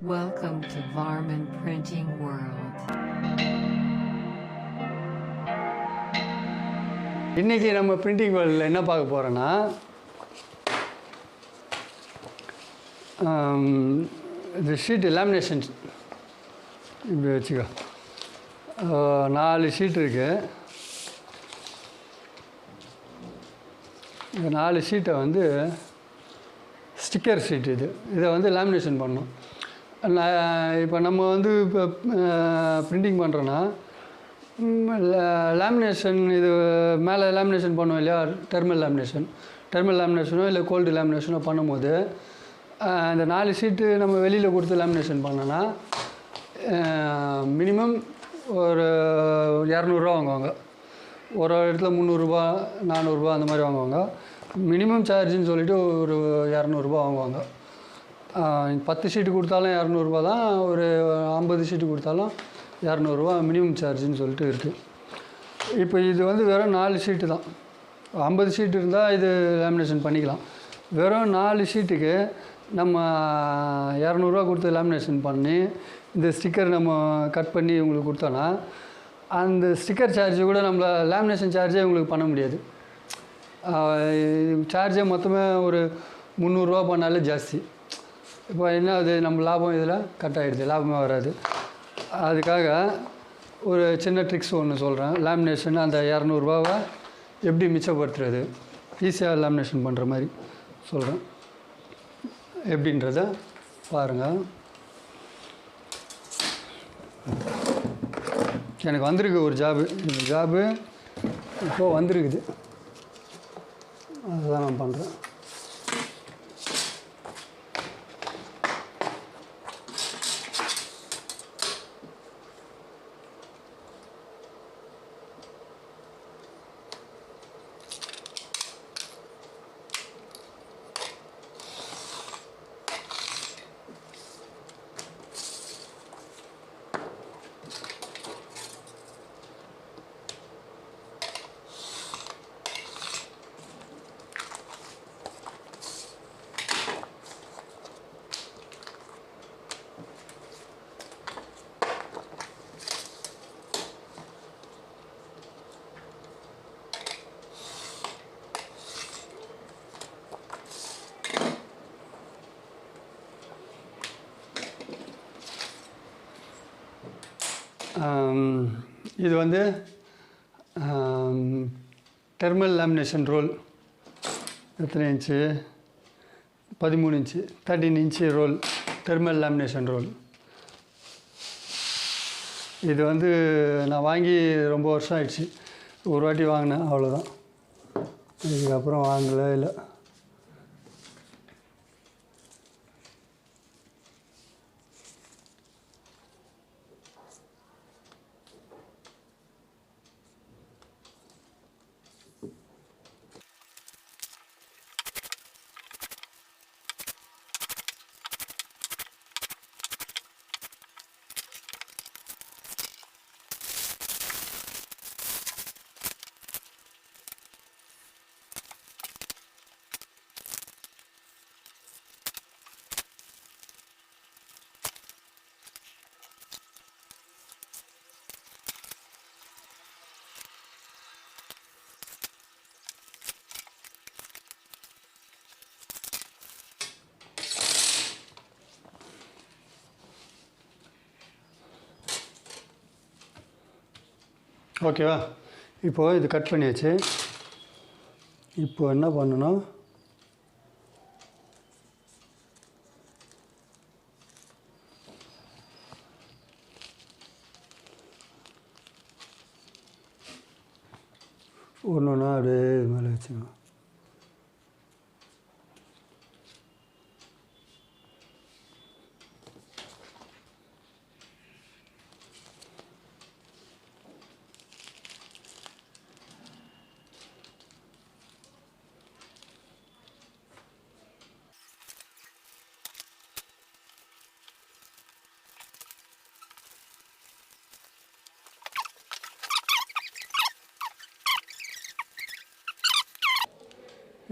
Welcome to Varman Printing World. இன்னைக்கு நம்ம printing வேர்ல்டில் என்ன பார்க்க போகிறோன்னா இந்த ஷீட்டு லேமினேஷன் இப்படி வச்சுக்கோ 4 ஷீட் இருக்குது. இந்த 4 ஷீட்டை வந்து ஸ்டிக்கர் ஷீட் இதை வந்து லேமினேஷன் பண்ணணும். இப்போ நம்ம வந்து இப்போ பிரிண்டிங் பண்ணுறோன்னா லேமினேஷன் இது மேலே லேமினேஷன் பண்ணுவோம் இல்லையா, டெர்மல் லேமினேஷனோ இல்லை கோல்டு லேமினேஷனோ பண்ணும்போது அந்த 4 ஷீட்டு நம்ம வெளியில் கொடுத்து லேமினேஷன் பண்ணோன்னா மினிமம் ஒரு 200 ரூபா வாங்குவாங்க. ஒரு இடத்துல 300 ரூபா 400 ரூபா அந்த மாதிரி வாங்குவாங்க. மினிமம் சார்ஜுன்னு சொல்லிவிட்டு ஒரு 200 ரூபா வாங்குவாங்க. 10 ஷீட்டு கொடுத்தாலும் 200 ரூபா தான், ஒரு 50 ஷீட்டு கொடுத்தாலும் 200 ரூபா மினிமம் சார்ஜுன்னு சொல்லிட்டு இருக்குது. இப்போ இது வந்து வெறும் 4 ஷீட்டு தான். 50 ஷீட்டு இருந்தால் இது லேமினேஷன் பண்ணிக்கலாம். வெறும் 4 ஷீட்டுக்கு நம்ம 200 ரூபா கொடுத்து லேமினேஷன் பண்ணி இந்த ஸ்டிக்கர் நம்ம கட் பண்ணி உங்களுக்கு கொடுத்தோன்னா அந்த ஸ்டிக்கர் சார்ஜு கூட நம்மள லேமினேஷன் சார்ஜே உங்களுக்கு பண்ண முடியாது. சார்ஜே மொத்தமே ஒரு 300 ரூபா பண்ணாலே ஜாஸ்தி. இப்போ என்ன அது நம்ம லாபம் இதில் கட் ஆகிடுது, லாபமே வராது. அதுக்காக ஒரு சின்ன ட்ரிக்ஸ் ஒன்று சொல்கிறேன். லேமினேஷன் அந்த 200 ரூபாவை எப்படி மிச்சப்படுத்துறது, ஈஸியாக லேமினேஷன் பண்ணுற மாதிரி சொல்கிறேன். எப்படின்றத பாருங்கள். எனக்கு வந்திருக்கு ஒரு ஜாபு. இந்த ஜாபு இப்போது வந்திருக்குது, அதுதான் நான் பண்ணுறேன். இது வந்து டெர்மல் லேமினேஷன் ரோல். எத்தனை inch? 13 inch, 13 inch roll, thermal lamination roll. இது வந்து நான் வாங்கி ரொம்ப வருஷம் ஆயிடுச்சு. ஒரு வாட்டி வாங்கினேன், அவ்வளோதான். இதுக்கப்புறம் வாங்கலை. இல்லை, ஓகேவா? இப்போது இது கட் பண்ணியாச்சு. இப்போ என்ன பண்ணணும், ஒன்று ஒன்றா அப்படியே இது மேலே வச்சுக்கணும்.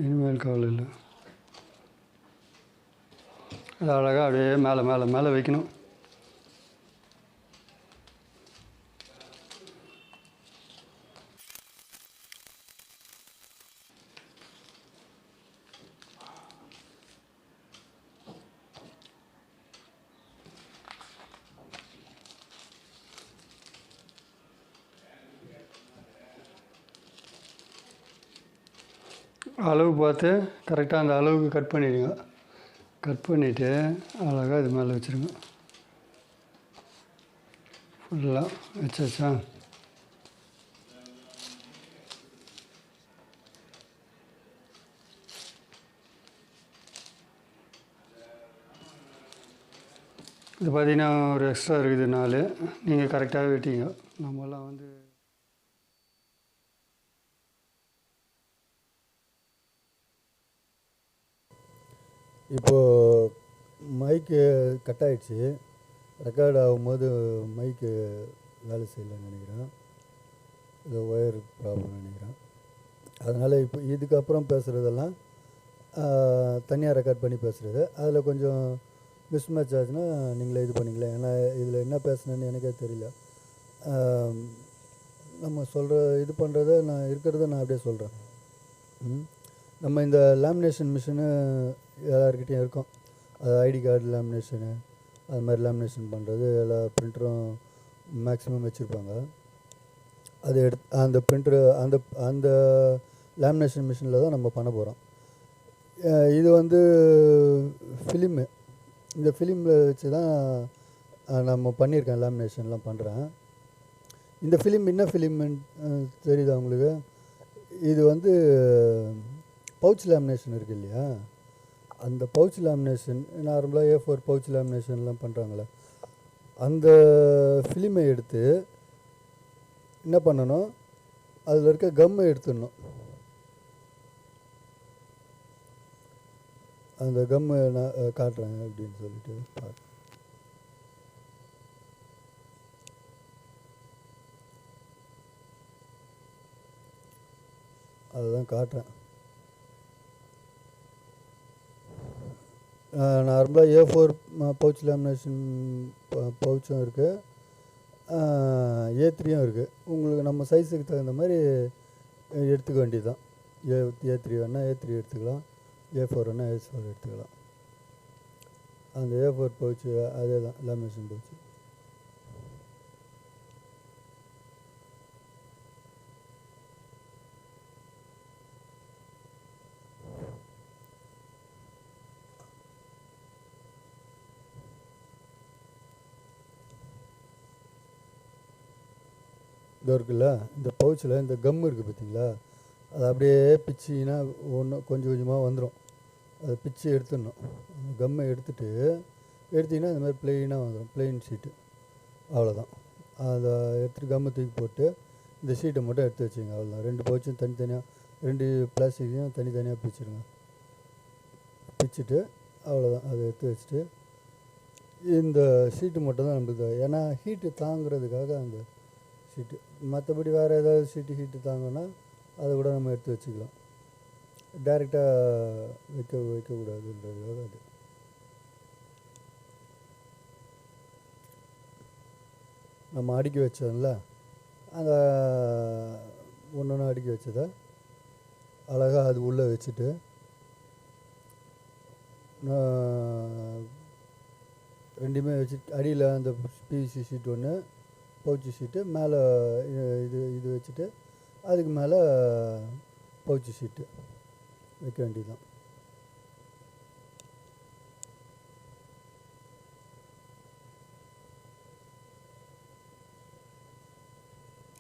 இனிமேல் கவலை இல்லை. அது அழகாக அப்படியே மேலே மேலே மேலே வைக்கணும். அளவு பார்த்து கரெக்டாக அந்த அளவுக்கு கட் பண்ணிவிடுங்க. கட் பண்ணிவிட்டு அழகாக இது மேலே வச்சுருங்க. ஃபுல்லாக வச்சாச்சா? இது பார்த்திங்கன்னா ஒரு எக்ஸ்ட்ரா இருக்குது 4. நீங்கள் கரெக்டாக வெட்டிங்க. நம்மலாம் வந்து இப்போது மைக்கு கட் ஆகிடுச்சு. ரெக்கார்ட் ஆகும்போது மைக்கு வேலை செய்யலைன்னு நினைக்கிறேன். இது ஒயர் ப்ராப்ளம் நினைக்கிறேன். அதனால் இப்போ இதுக்கப்புறம் பேசுகிறதெல்லாம் தனியாக ரெக்கார்ட் பண்ணி பேசுகிறது. அதில் கொஞ்சம் மிஸ்மேட்ச் ஆச்சுன்னா நீங்களே இது பண்ணிக்கலாம். ஏன்னா இதில் என்ன பேசுனேன்னு எனக்கே தெரியல. நம்ம சொல்கிற இது பண்ணுறத நான் இருக்கிறத நான் அப்படியே சொல்கிறேன். நம்ம இந்த லேமினேஷன் மிஷினு எல்லாருக்கிட்டையும் இருக்கும். அது ஐடி கார்டு லேமினேஷனு அது மாதிரி லேமினேஷன் பண்ணுறது எல்லா ப்ரிண்டரும் மேக்ஸிமம் வச்சுருப்பாங்க. அது அந்த ப்ரிண்டரு அந்த அந்த லேமினேஷன் மிஷினில் தான் நம்ம பண்ண போகிறோம். இது வந்து ஃபிலிமு. இந்த ஃபிலிமில் வச்சு தான் நம்ம பண்ணியிருக்கேன், லேமினேஷன்லாம் பண்ணுறேன். இந்த ஃபிலிம் என்ன ஃபிலிம்னு தெரியுதா உங்களுக்கு? இது வந்து பவுச் லேமினேஷன் இருக்குது இல்லையா, அந்த பவுச் லேமினேஷன் நார்மலாக A4 பவுச் லேமினேஷன்லாம் பண்ணுறாங்களே, அந்த ஃபிலிமை எடுத்து என்ன பண்ணணும், அதில் இருக்க கம்மை எடுத்துடணும். அந்த கம்மை நான் காட்டுறேன் அப்படின்னு சொல்லிட்டு பார்க்குறேன். அதுதான் காட்டுறேன். நார்மலாக A4 பவுச் லேமினேஷன் பவுச்சும் இருக்குது, A3யும் இருக்குது. உங்களுக்கு நம்ம சைஸுக்கு தகுந்த மாதிரி எடுத்துக்க வேண்டியது தான். A3 வேணால் A3 எடுத்துக்கலாம், A4 வேணால் A4 எடுத்துக்கலாம். அந்த A4 பவுச்சு அதே தான் லேமினேஷன் பவுச்சு. இது இருக்குல்ல, இந்த பவுச்சில் இந்த கம் இருக்குது பார்த்தீங்களா, அது அப்படியே பிச்சிங்கன்னா ஒன்று கொஞ்சம் கொஞ்சமாக வந்துடும். அதை பிச்சு எடுத்துடணும். அந்த கம்மை எடுத்திங்கன்னா இந்த மாதிரி ப்ளெயினாக வந்துடும், ப்ளெயின் ஷீட்டு. அவ்வளோதான். அதை எடுத்துகிட்டு கம்மை தூக்கி போட்டு இந்த ஷீட்டை மட்டும் எடுத்து வச்சுங்க. அவ்வளோதான். 2 பவுச்சும் தனித்தனியாக 2 பிளாஸ்டிக்கையும் தனித்தனியாக பிரிச்சுடுங்க. பிச்சுட்டு அவ்வளோதான். அதை எடுத்து வச்சுட்டு இந்த ஷீட்டு மட்டும் தான் நம்மளுக்கு, ஏன்னா ஹீட்டு தாங்கிறதுக்காக அந்த ஷீட்டு. மற்றபடி வேறு ஏதாவது ஹீட்டு தாங்கன்னா அதை கூட நம்ம எடுத்து வச்சுக்கலாம். டைரெக்டாக வைக்கக்கூடாதுன்றதுக்காக அது. நம்ம அடுக்கி வச்சோம்ல, அந்த ஒன்று அடுக்கி வச்சதை அழகாக அது உள்ளே வச்சுட்டு ரெண்டுமே வச்சுட்டு அடியில் அந்த பிவிசி ஷீட் ஒன்று, பவுச்சு ஷீட்டு மேலே இது வச்சுட்டு அதுக்கு மேலே பவுச்சு ஷீட்டு வைக்க வேண்டியதுதான்.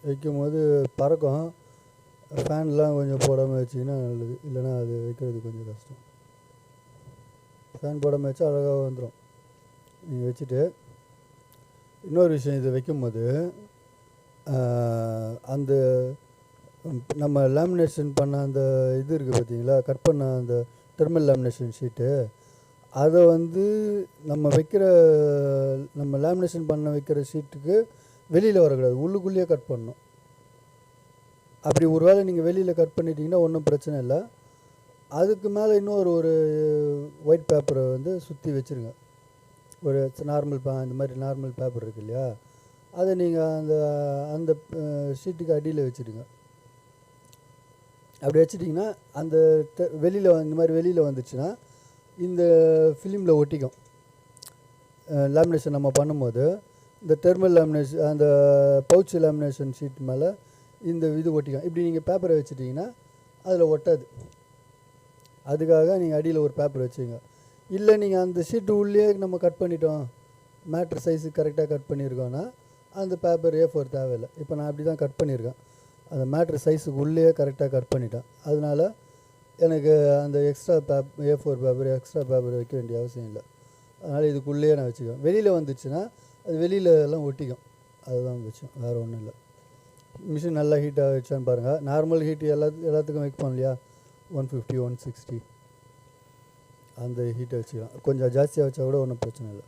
வைக்கும் போது பறக்கும், ஃபேன்லாம் கொஞ்சம் போடாமல் வச்சிங்கன்னா நல்லது, இல்லைன்னா அது வைக்கிறது கொஞ்சம் கஷ்டம். ஃபேன் போடாமல் வச்சா அழகாக வந்துடும். நீங்கள் வச்சுட்டு இன்னொரு விஷயம், இதை வைக்கும்போது அந்த நம்ம லேமினேஷன் பண்ண அந்த இது இருக்குது பார்த்தீங்களா, கட் பண்ண அந்த தெர்மல் லேமினேஷன் ஷீட்டு, அதை வந்து நம்ம லேமினேஷன் பண்ண வைக்கிற ஷீட்டுக்கு வெளியில் வரக்கூடாது, உள்ளுக்குள்ளேயே கட் பண்ணணும். அப்படி ஒரு வேளை நீங்கள் வெளியில் கட் பண்ணிட்டீங்கன்னா ஒன்றும் பிரச்சனை இல்லை. அதுக்கு மேலே இன்னொரு ஒரு ஒயிட் பேப்பரை வந்து சுற்றி வச்சுருங்க. ஒரு நார்மல் இந்த மாதிரி நார்மல் பேப்பர் இருக்கு இல்லையா, அதை நீங்கள் அந்த அந்த ஷீட்டுக்கு அடியில் வச்சுடுங்க. அப்படி வச்சிட்டிங்கன்னா அந்த வெளியில் இந்த மாதிரி வெளியில் வந்துச்சுன்னா இந்த ஃபிலிமில் ஒட்டிக்கும். லேமினேஷன் நம்ம பண்ணும்போது இந்த தெர்மல் லேமினேஷன் அந்த பவுச் லேமினேஷன் ஷீட் மேலே இந்த இது ஒட்டிக்கும். இப்படி நீங்கள் பேப்பரை வச்சுட்டிங்கன்னா அதில் ஒட்டாது. அதுக்காக நீங்கள் அடியில் ஒரு பேப்பர் வச்சுங்க. இல்லை நீங்கள் அந்த ஷீட்டு உள்ளே நம்ம கட் பண்ணிட்டோம், மேட்ரு சைஸுக்கு கரெக்டாக கட் பண்ணியிருக்கோன்னா அந்த பேப்பர் A4 தேவையில்லை. இப்போ நான் அப்படி தான் கட் பண்ணியிருக்கேன். அந்த மேட்ரு சைஸுக்கு உள்ளே கரெக்டாக கட் பண்ணிட்டேன். அதனால் எனக்கு அந்த extra A4 paper extra paper வைக்க வேண்டிய அவசியம் இல்லை. அதனால் இதுக்குள்ளேயே நான் வச்சுக்குவேன். வெளியில் வந்துச்சுன்னா அது வெளியில் எல்லாம் ஒட்டிக்கும். அதுதான் விஷயம், வேறு ஒன்றும் இல்லை. மிஷின் நல்லா ஹீட்டாக வச்சான்னு பாருங்கள். நார்மல் ஹீட் எல்லாத்துக்கும் வைப்போம் இல்லையா, 150 160 அந்த ஹீட்டை வச்சுக்கலாம். கொஞ்சம் ஜாஸ்தியாக வச்சா கூட ஒன்றும் பிரச்சனை இல்லை.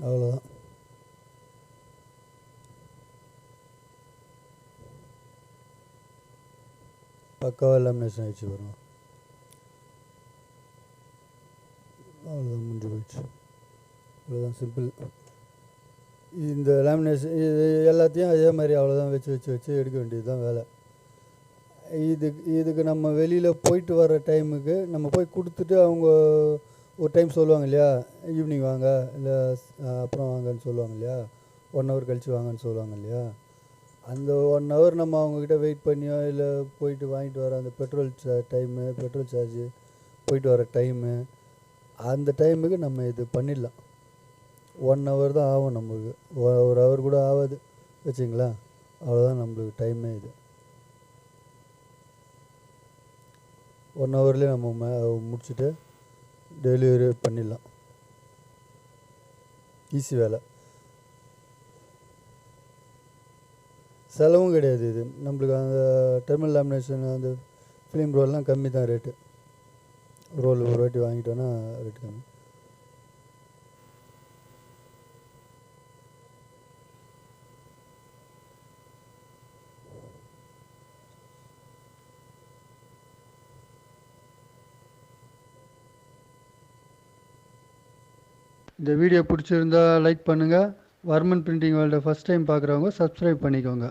அவ்வளோதான். பக்காவாக லேமினேஷன் ஆகிடுச்சு வரும். அவ்வளோதான், முடிஞ்சு போயிடுச்சு. அவ்வளோதான், சிம்பிள். இந்த லேமினேஷன் இது எல்லாத்தையும் அதே மாதிரி அவ்வளோதான் வச்சு எடுக்க வேண்டியது தான் வேலை. இதுக்கு நம்ம வெளியில் போயிட்டு வர டைமுக்கு நம்ம போய் கொடுத்துட்டு அவங்க ஒரு டைம் சொல்லுவாங்க இல்லையா, ஈவினிங் வாங்க இல்லை அப்புறம் வாங்கன்னு சொல்லுவாங்க இல்லையா, 1 ஹவர் கழித்து வாங்கன்னு சொல்லுவாங்க இல்லையா, அந்த 1 ஹவர் நம்ம அவங்கக்கிட்ட வெயிட் பண்ணியோ இல்லை போயிட்டு வாங்கிட்டு வர அந்த பெட்ரோல் சார்ஜு போயிட்டு வர டைமு, அந்த டைமுக்கு நம்ம இது பண்ணிடலாம். 1 ஹவர் தான் ஆகும் நம்மளுக்கு, 1 ஹவர் கூட ஆகாது வச்சிங்களா. அவ்வளோதான் நம்மளுக்கு டைமே. இது 1 ஹவர்லேயே நம்ம முடிச்சுட்டு டெலிவரி பண்ணிடலாம். ஈஸி வேலை, செலவும் கிடையாது. இது நம்மளுக்கு அந்த டெர்மல் லேமினேஷன் அந்த ஃபிலிம் ரோல்லாம் கம்மி தான் ரேட்டு. ரோல் ஒரு வாட்டி வாங்கிட்டோன்னா ரேட்டு கம்மி. இந்த வீடியோ பிடிச்சிருந்தா லைக் பண்ணுங்கள். வர்மன் பிரிண்டிங் வேர்ல்டை ஃபஸ்ட் டைம் பார்க்குறவங்க சப்ஸ்கிரைப் பண்ணிக்கோங்க.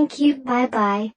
Thank you. Bye bye.